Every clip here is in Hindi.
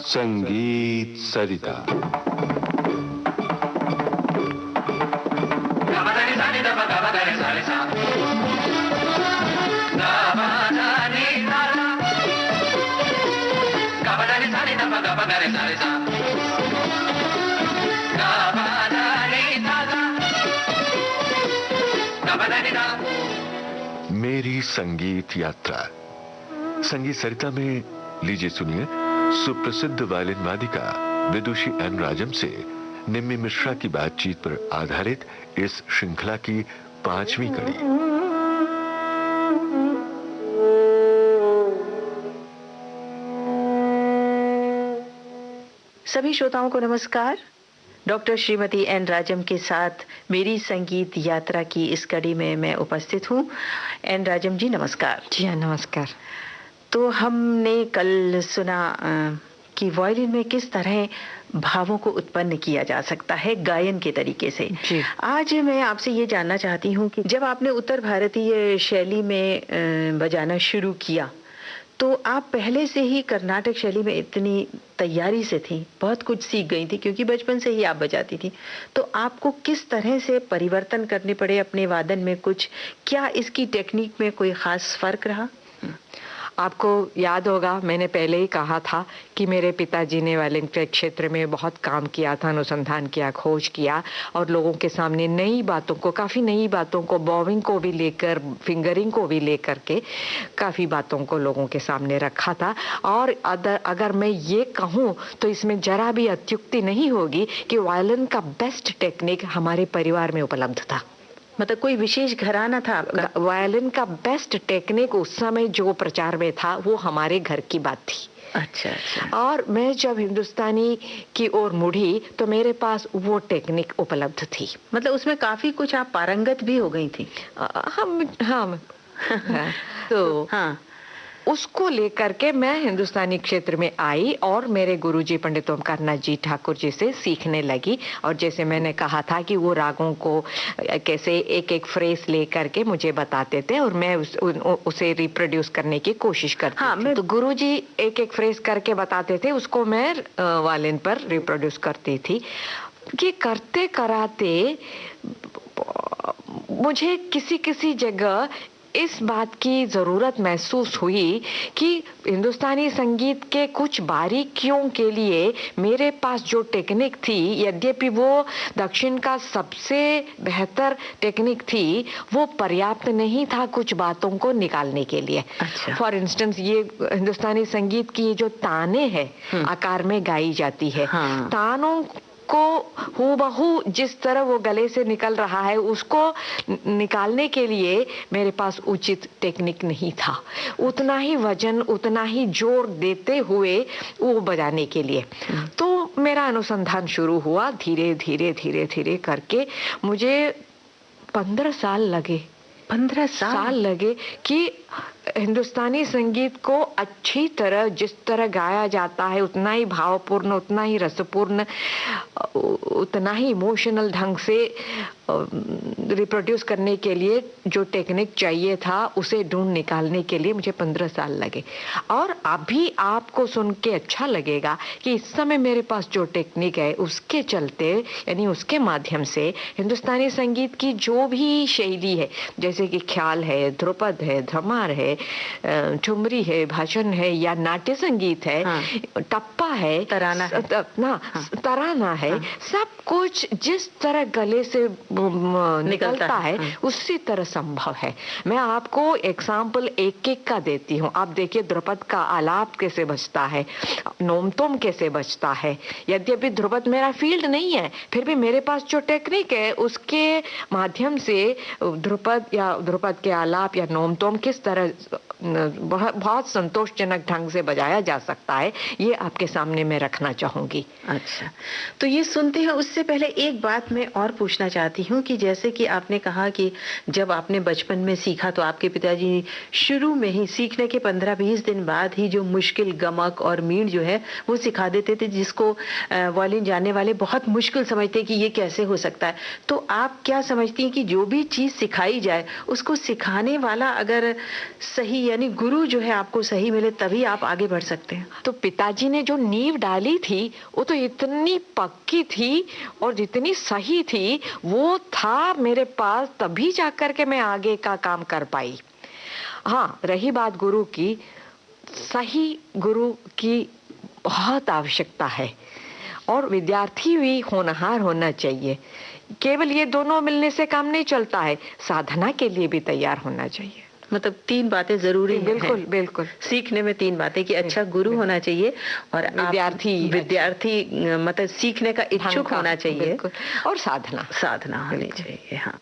संगीत सरिता। मेरी संगीत यात्रा। संगीत सरिता में लीजिए सुनिए सुप्रसिद्ध वायलिन वादिका विदुषी एन राजम से निम्मी मिश्रा की बातचीत पर आधारित इस श्रृंखला की 5वीं कड़ी। सभी श्रोताओं को नमस्कार। डॉक्टर श्रीमती एन राजम के साथ मेरी संगीत यात्रा की इस कड़ी में मैं उपस्थित हूँ। एन राजम जी नमस्कार। जी हाँ नमस्कार। तो हमने कल सुना कि वायलिन में किस तरह भावों को उत्पन्न किया जा सकता है गायन के तरीके से। आज मैं आपसे ये जानना चाहती हूँ कि जब आपने उत्तर भारतीय शैली में बजाना शुरू किया तो आप पहले से ही कर्नाटक शैली में इतनी तैयारी से थी, बहुत कुछ सीख गई थी क्योंकि बचपन से ही आप बजाती थी, तो आपको किस तरह से परिवर्तन करने पड़े अपने वादन में? कुछ क्या इसकी टेक्निक में कोई खास फर्क रहा? आपको याद होगा मैंने पहले ही कहा था कि मेरे पिताजी ने वायलिन के क्षेत्र में बहुत काम किया था, अनुसंधान किया, खोज किया और लोगों के सामने नई बातों को, काफ़ी नई बातों को, बॉविंग को भी लेकर, फिंगरिंग को भी लेकर के काफ़ी बातों को लोगों के सामने रखा था। और अगर मैं ये कहूँ तो इसमें जरा भी अत्युक्ति नहीं होगी कि वायलिन का बेस्ट टेक्निक हमारे परिवार में उपलब्ध था। मतलब कोई विशेष घराना था आपका? वायलिन का बेस्ट टेक्निक उस समय जो प्रचार में था वो हमारे घर की बात थी। अच्छा। और मैं जब हिंदुस्तानी की ओर मुड़ी तो मेरे पास वो टेक्निक उपलब्ध थी। मतलब उसमें काफी कुछ आप पारंगत भी हो गई थी। हाँ तो हाँ उसको लेकर के मैं हिंदुस्तानी क्षेत्र में आई और मेरे गुरुजी पंडित ओमकार नाथ जी ठाकुर जी से सीखने लगी। और जैसे मैंने कहा था कि वो रागों को कैसे एक एक फ्रेज लेकर के मुझे बताते थे और मैं उसे रिप्रोड्यूस करने की कोशिश करती थी। तो गुरुजी एक एक फ्रेज करके बताते थे, उसको मैं वायलिन पर रिप्रोड्यूस करती थी। कि करते कराते मुझे किसी किसी जगह इस बात की ज़रूरत महसूस हुई कि हिंदुस्तानी संगीत के कुछ बारीकियों के लिए मेरे पास जो टेक्निक थी, यद्यपि वो दक्षिण का सबसे बेहतर टेक्निक थी, वो पर्याप्त नहीं था कुछ बातों को निकालने के लिए। फॉर इंस्टेंस ये हिंदुस्तानी संगीत की जो ताने हैं आकार में गाई जाती है, तानों को हूबहू जिस तरह वो गले से निकल रहा है उसको निकालने के लिए मेरे पास उचित टेक्निक नहीं था, उतना ही वजन, उतना ही जोर देते हुए वो बजाने के लिए। तो मेरा अनुसंधान शुरू हुआ धीरे धीरे करके। मुझे 15 साल लगे। 15 साल लगे कि हिंदुस्तानी संगीत को अच्छी तरह, जिस तरह गाया जाता है उतना ही भावपूर्ण, उतना ही रसपूर्ण, उतना ही इमोशनल ढंग से रिप्रोड्यूस करने के लिए जो टेक्निक चाहिए था उसे ढूंढ निकालने के लिए मुझे 15 साल लगे। और अभी आपको सुन के अच्छा लगेगा कि इस समय मेरे पास जो टेक्निक है उसके चलते, यानी उसके माध्यम से हिंदुस्तानी संगीत की जो भी शैली है, जैसे कि ख्याल है, ध्रुपद है, धमार है, ठुमरी है, भाषण है या नाट्य संगीत है, टप्पा है, तराना है, सब कुछ जिस तरह गले से निकलता है उसी तरह संभव है। मैं आपको एग्जाम्पल एक एक का देती हूँ। आप देखिए ध्रुपद का आलाप कैसे बजता है, नोमतोम कैसे बजता है। यद्यपि ध्रुपद मेरा फील्ड नहीं है, फिर भी मेरे पास जो टेक्निक है उसके माध्यम से ध्रुपद या ध्रुपद के आलाप या नोमतोम किस तरह बहुत संतोषजनक ढंग से बजाया जा सकता है, ये आपके सामने मैं रखना चाहूंगी। अच्छा, तो ये सुनते हैं उससे पहले एक बात मैं और पूछना चाहती हूँ कि जैसे कि आपने कहा कि जब आपने बचपन में सीखा तो आपके पिताजी शुरू में ही सीखने के 15-20 दिन बाद ही जो मुश्किल गमक और मीण जो है वो सिखा देते थे, जिसको वायलिन जानने वाले बहुत मुश्किल समझते कि ये कैसे हो सकता है। तो आप क्या समझती हैं कि जो भी चीज सिखाई जाए उसको सिखाने वाला अगर सही यानी गुरु जो है आपको सही मिले तभी आप आगे बढ़ सकते हैं? तो पिताजी ने जो नींव डाली थी वो तो इतनी पक्की थी और जितनी सही थी वो था मेरे पास, तभी जाकर के मैं आगे का काम कर पाई। हाँ, रही बात गुरु की, सही गुरु की बहुत आवश्यकता है और विद्यार्थी भी होनहार होना चाहिए। केवल ये दोनों मिलने से काम नहीं चलता है, साधना के लिए भी तैयार होना चाहिए। मतलब 3 बातें जरूरी हैं। बिल्कुल बिल्कुल, सीखने में 3 बातें कि अच्छा गुरु होना चाहिए और विद्यार्थी मतलब सीखने का इच्छुक होना चाहिए और साधना होनी चाहिए। हाँ,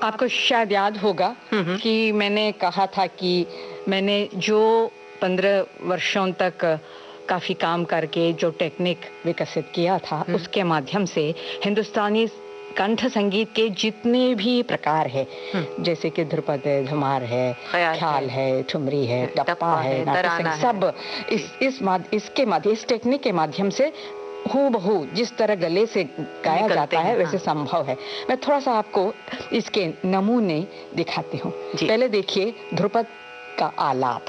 आपको शायद याद होगा कि मैंने कहा था कि मैंने जो 15 वर्षों तक काफी काम करके जो टेक्निक विकसित किया था उसके माध्यम से हिंदुस्तानी कंठ संगीत के जितने भी प्रकार है, जैसे कि ध्रुपद है, धुमार है, ख्याल है, ठुमरी है, टप्पा है, नाट्य, सब इसके माध्यम, इस टेक्निक के माध्यम से हूबहू जिस तरह गले से गाया जाता है वैसे संभव है। मैं थोड़ा सा आपको इसके नमूने दिखाती हूँ। पहले देखिए ध्रुपद का आलाप।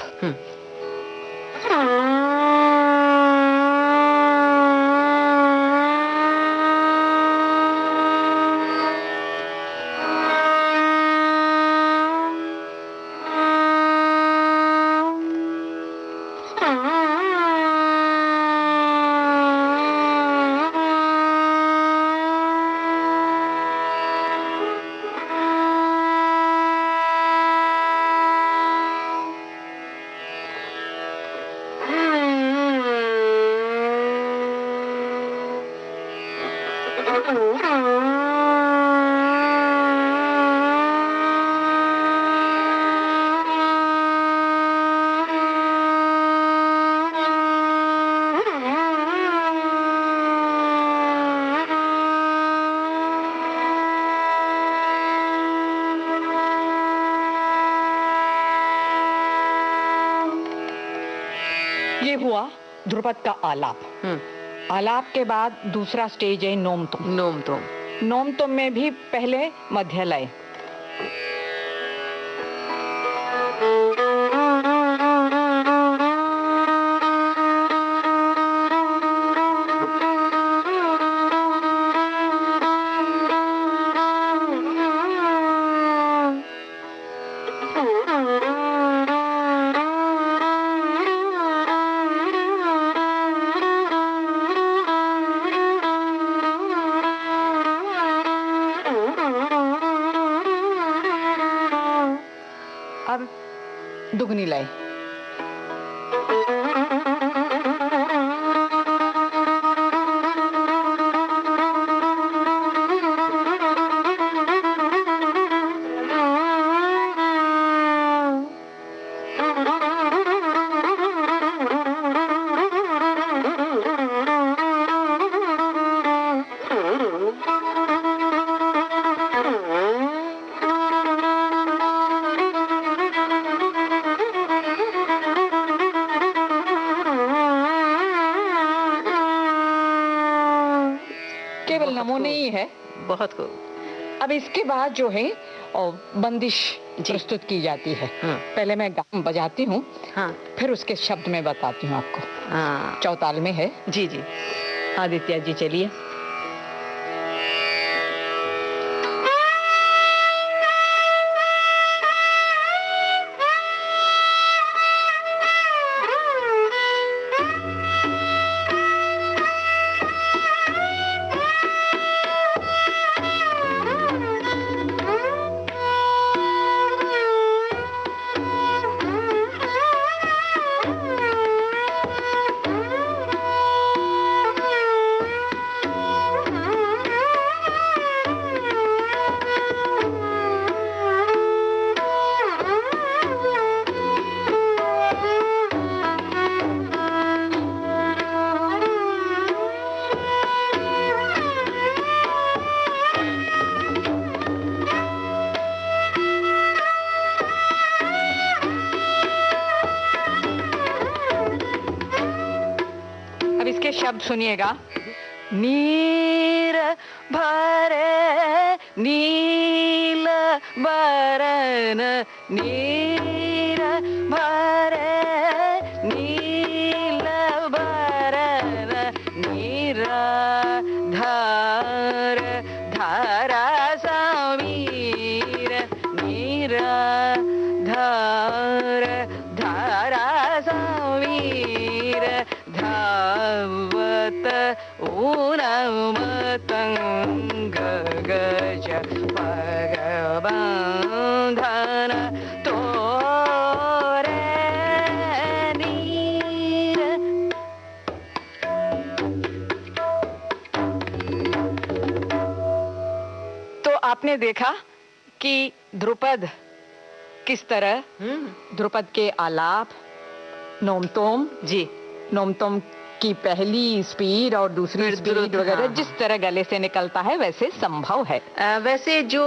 ये हुआ ध्रुपद का आलाप। आलाप के बाद दूसरा स्टेज है नोमतोम। नोमतोम में भी पहले मध्य लय, दुगनी लय, केवल नमूने ही है, बहुत को। अब इसके बाद जो है बंदिश प्रस्तुत की जाती है। पहले मैं गान बजाती हूँ, फिर उसके शब्द में बताती हूँ आपको। चौताल में है। जी जी, आदित्य जी चलिए। शब्द सुनिएगा। नीर भरे नील बरन, नीर भरे नील बरन, निराधार धारा समीर, निराधार धारा समीर, धावत ऊनमतंग गज पगबंधन तोरे नीर। तो आपने देखा कि ध्रुपद किस तरह, ध्रुपद के आलाप, नोमतोम जी, नोमतोम की पहली स्पीड और दूसरी स्पीड वगैरह जिस तरह गले से निकलता है वैसे संभव है। वैसे जो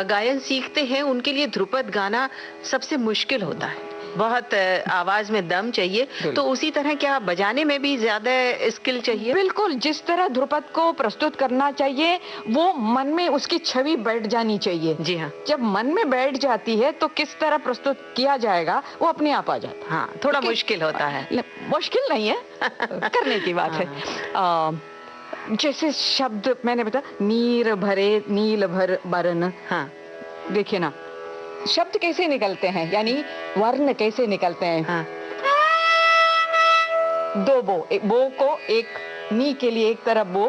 गायन सीखते हैं उनके लिए ध्रुपद गाना सबसे मुश्किल होता है, बहुत आवाज में दम चाहिए, तो उसी तरह क्या बजाने में भी ज्यादा स्किल चाहिए? बिल्कुल, जिस तरह ध्रुपद को प्रस्तुत करना चाहिए वो मन में उसकी छवि बैठ जानी चाहिए। जी हाँ, जब मन में बैठ जाती है तो किस तरह प्रस्तुत किया जाएगा वो अपने आप आ जाता है। हाँ, थोड़ा मुश्किल होता है। मुश्किल नहीं है, करने की बात है। जैसे शब्द मैंने बताया, नीर भरे नील भर बरन, हाँ, देखिए ना शब्द कैसे निकलते हैं, यानी वर्ण कैसे निकलते हैं। हाँ, दो बो, बो को एक नी के लिए एक तरफ बो,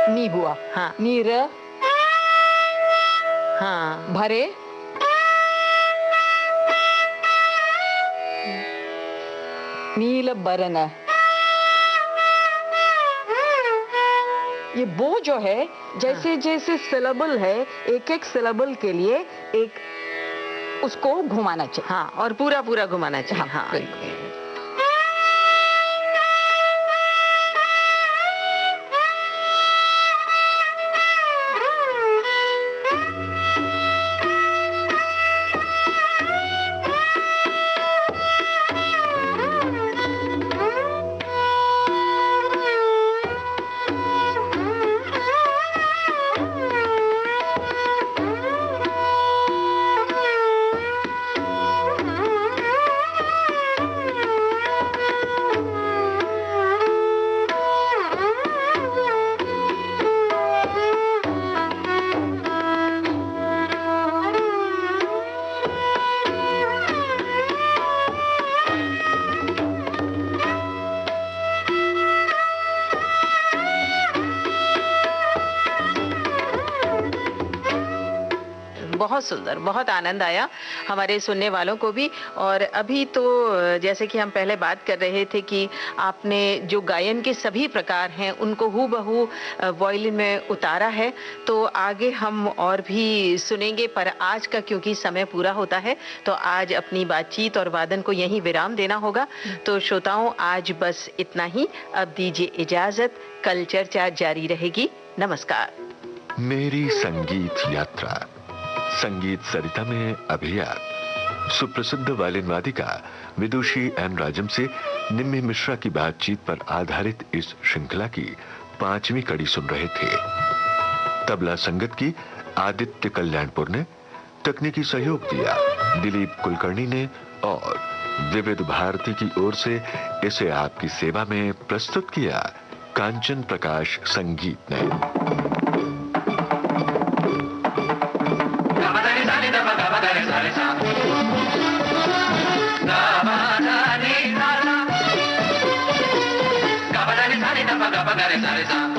नी हुआ, हाँ, नीर, हाँ, भरे, नील बरन। ये बो जो है, जैसे जैसे सिलेबल है, एक एक सिलेबल के लिए एक उसको घुमाना चाहिए। हाँ, और पूरा पूरा घुमाना चाहिए। हाँ, हाँ, बहुत सुंदर, बहुत आनंद आया हमारे सुनने वालों को भी। और अभी तो जैसे कि हम पहले बात कर रहे थे कि आपने जो गायन के सभी प्रकार हैं उनको हूबहू वायलिन में उतारा है, तो आगे हम और भी सुनेंगे, पर आज का क्योंकि समय पूरा होता है तो आज अपनी बातचीत और वादन को यहीं विराम देना होगा। तो श्रोताओं, आज बस इतना ही, अब दीजिए इजाजत, कल चर्चा जारी रहेगी। नमस्कार। मेरी संगीत यात्रा, संगीत सरिता में अभी आप सुप्रसिद्ध वायलिन वादिका विदुषी एन राजम से निम्मी मिश्रा की बातचीत पर आधारित इस श्रृंखला की 5वीं कड़ी सुन रहे थे। तबला संगत की आदित्य कल्याणपुर ने, तकनीकी सहयोग दिया दिलीप कुलकर्णी ने, और विविध भारती की ओर से इसे आपकी सेवा में प्रस्तुत किया कांचन प्रकाश संगीत ने। Sa